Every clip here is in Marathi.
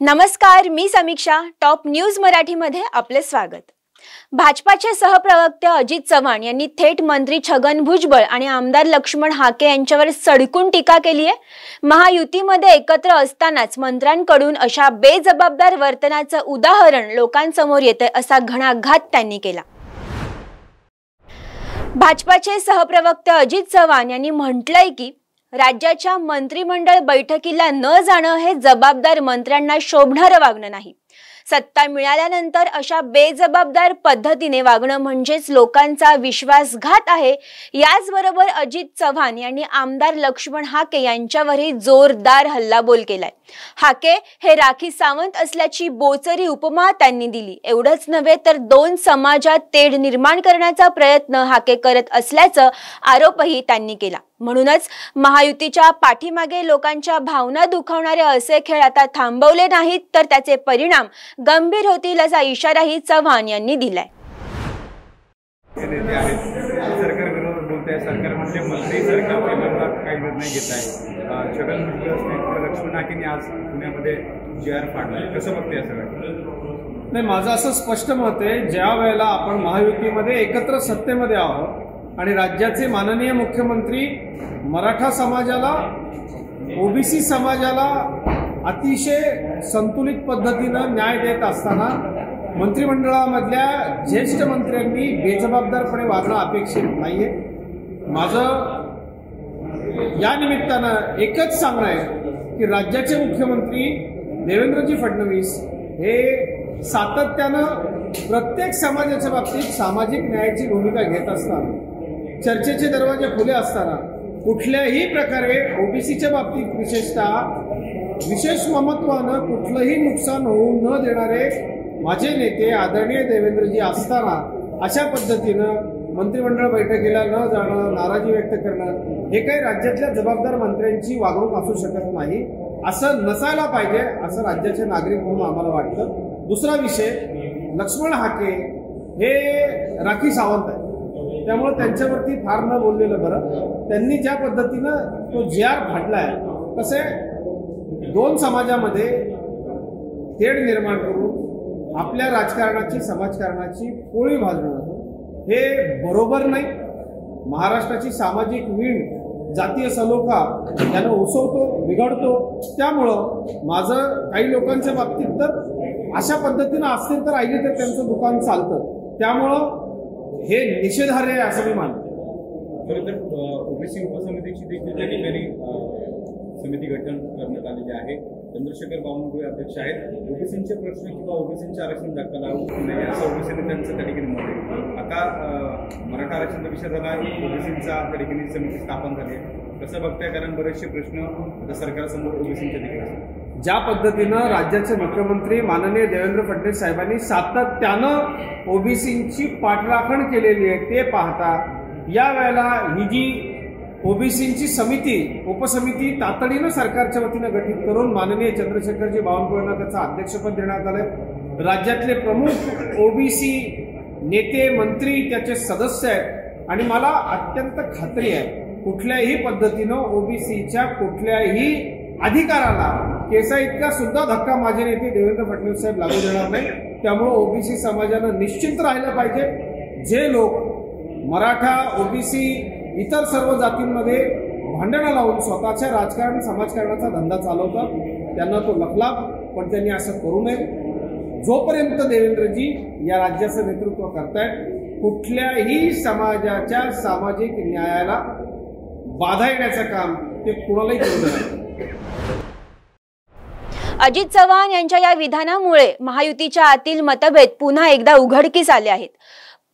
नमस्कार, मी समीक्षा. टॉप न्यूज मराठीमध्ये आपले स्वागत. भाजपाचे सहप्रवक्ते अजित चव्हाण यांनी थेट मंत्री छगन भुजबळ आणि आमदार लक्ष्मण हाके यांच्यावर सडकून टीका केली आहे. महायुतीमध्ये एकत्र असतानाच मंत्र्यांकडून अशा बेजबाबदार वर्तनाचं उदाहरण लोकांसमोर येते असा घणाघात त्यांनी केला. भाजपाचे सहप्रवक्ते अजित चव्हाण यांनी म्हटलंय की राज्याच्या मंत्रिमंडळ बैठकीला न जाणं हे जबाबदार मंत्र्यांना शोभणारं वागणं नाही. सत्ता मिळाल्यानंतर अशा बेजबाबदार पद्धतीने वागणं म्हणजेच लोकांचा विश्वासघात आहे. याचबरोबर अजित चव्हाण यांनी आमदार लक्ष्मण हाके यांच्यावरही जोरदार हल्लाबोल केलाय. हाके हे राखी सावंत असल्याची बोचरी उपमा त्यांनी दिली. एवढंच नव्हे तर दोन समाजात तेढ निर्माण करण्याचा प्रयत्न हाके करत असल्याचा आरोपही त्यांनी केला. म्हणूनच महायुतीच्या पाठीमागे लोकांच्या भावना दुखावणारे असे खेळ आता थांबवले नाहीत तर त्याचे परिणाम गंभीर होतील असा इशाराही चव्हाण यांनी दिलाय. सरकार विरोधात बोलते, सरकार म्हणजे मंत्री सरकारच्या विरोधात काही निर्णय घेत आहे. छगन भुजबळ लक्ष्मण हाकेंनी आज पुण्यामध्ये जी.आर. फाडलाय, कसं बघते या सगळं? नाही, माझं असं स्पष्ट मत आहे, ज्या वेळेला आपण महायुतीमध्ये एकत्र सत्तेमध्ये आहोत आणि राज्याचे माननीय मुख्यमंत्री मराठा समाजाला, ओबीसी समाजाला अतिशय संतुलित पद्धतीनं न्याय देत असताना मंत्रिमंडळामधल्या ज्येष्ठ मंत्र्यांनी बेजबाबदारपणे वागणं अपेक्षित नाहीये. माझं या निमित्तानं एकच सांगणं आहे की राज्याचे मुख्यमंत्री देवेंद्रजी फडणवीस हे सातत्यानं प्रत्येक समाजाच्या बाबतीत सामाजिक न्यायाची भूमिका घेत असताना, चर्चेचे दरवाजे खुले असताना, कुठल्याही प्रकारे ओबीसीच्या बाबतीत विशेषतः विशेष महत्वानं कुठलंही नुकसान होऊ न देणारे माझे नेते आदरणीय देवेंद्रजी असताना अशा पद्धतीनं मंत्रिमंडळ बैठकीला न जाणं, नाराजी व्यक्त करणं हे काही राज्यातल्या जबाबदार मंत्र्यांची वागणूक असू शकत नाही. असं नसायला पाहिजे असं राज्याचे नागरिक म्हणून आम्हाला वाटतं. दुसरा विषय, लक्ष्मण हाके हे राखी सावंत आहे, त्यामुळे त्यांच्यावरती फार न बोललेलं बरं. त्यांनी ज्या पद्धतीनं तो जी.आर. फाडलाय, कसे दोन समाजामध्ये तेढ निर्माण करून आपल्या राजकारणाची, समाजकारणाची पोळी भाजणं हे बरोबर नाही. महाराष्ट्राची सामाजिक वीण जातीय सलोखा यानं उसवतो, बिघडतो. त्यामुळं माझं काही लोकांच्या बाबतीत तर अशा पद्धतीनं अस्थिरता राहिली तर त्यांचं दुकान चालतं. त्यामुळं हे निषेधार्ह आहे असं मी मानतो. खरं तर ओबीसी उपसमितीची देखील त्या ठिकाणी समिती गठन करण्यात आलेली आहे. चंद्रशेखर बावनकुळे अध्यक्ष आहेत. ओबीसींचे प्रश्न किंवा ओबीसींचे आरक्षण धक्का लागू नाही असं ओबीसीने त्यांचं त्या ठिकाणी मत आहे. आता मराठा आरक्षणाचा विषय झाला, ओबीसींचा त्या ठिकाणी समिती स्थापन झाली आहे. कसं बघताय? कारण बरेचसे प्रश्न आता सरकारसमोर ओबीसींच्या देखील. ज्या पद्धतीनं राज्याचे मुख्यमंत्री माननीय देवेंद्र फडणवीस साहेबांनी सातत्यानं ओबीसींची पाठराखण केलेली आहे ते पाहता यावेळेला ही जी ओबीसींची समिती, उपसमिती तातडीनं सरकारच्या वतीनं गठीत करून माननीय चंद्रशेखरजी बावनकुळेंना त्याचं अध्यक्षपद देण्यात आलंय. राज्यातले प्रमुख ओबीसी नेते, मंत्री त्याचे सदस्य आहेत आणि मला अत्यंत खात्री आहे कुठल्याही पद्धतीनं ओबीसीच्या कुठल्याही अधिकाराला केसा इतका सुद्धा धक्का माझे नेते देवेंद्र फडणवीस साहेब लागू देणार नाही. त्यामुळे ओबीसी समाजानं निश्चिंत राहिलं पाहिजे. जे लोक मराठा, ओबीसी, इतर सर्व जातींमध्ये भांडणं लावून स्वतःच्या राजकारण, समाजकारणाचा धंदा चालवतात त्यांना तो लखलाभ, पण त्यांनी असं करू नये. जोपर्यंत देवेंद्रजी या राज्याचं नेतृत्व करतायत, कुठल्याही समाजाच्या सामाजिक न्यायाला बाधा येण्याचं काम ते कुणालाही करू नये. अजित चव्हाण यांच्या या विधानामुळे महायुतीच्या आतील मतभेद पुन्हा एकदा उघडकीस आले आहेत.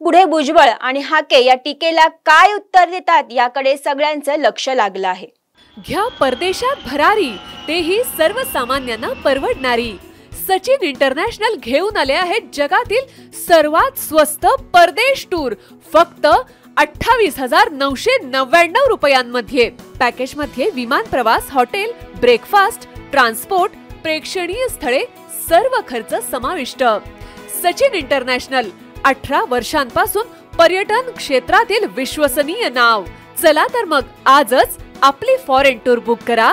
पुढे भुजबळ आणि हाके या टीकेला काय उत्तर देतात याकडे सगळ्यांचं लक्ष लागलं आहे. घ्या परदेशात भरारी, तेही सर्वसामान्यांना परवडणारी. सचिन इंटरनॅशनल घेऊन आले आहेत जगातील सर्वात स्वस्त परदेश टूर फक्त 28,999 रुपयांमध्ये. पॅकेजमध्ये विमान प्रवास, हॉटेल, ब्रेकफास्ट, ट्रान्सपोर्ट, प्रेक्षणीय स्थळे, सर्व खर्च समाविष्ट. सचिन इंटरनॅशनल 18 वर्षांपासून पर्यटन क्षेत्रातील विश्वसनीय नाव. चला तर मग आजच आपली फॉरेन टूर बुक करा.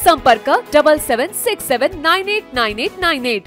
संपर्क 7767989898.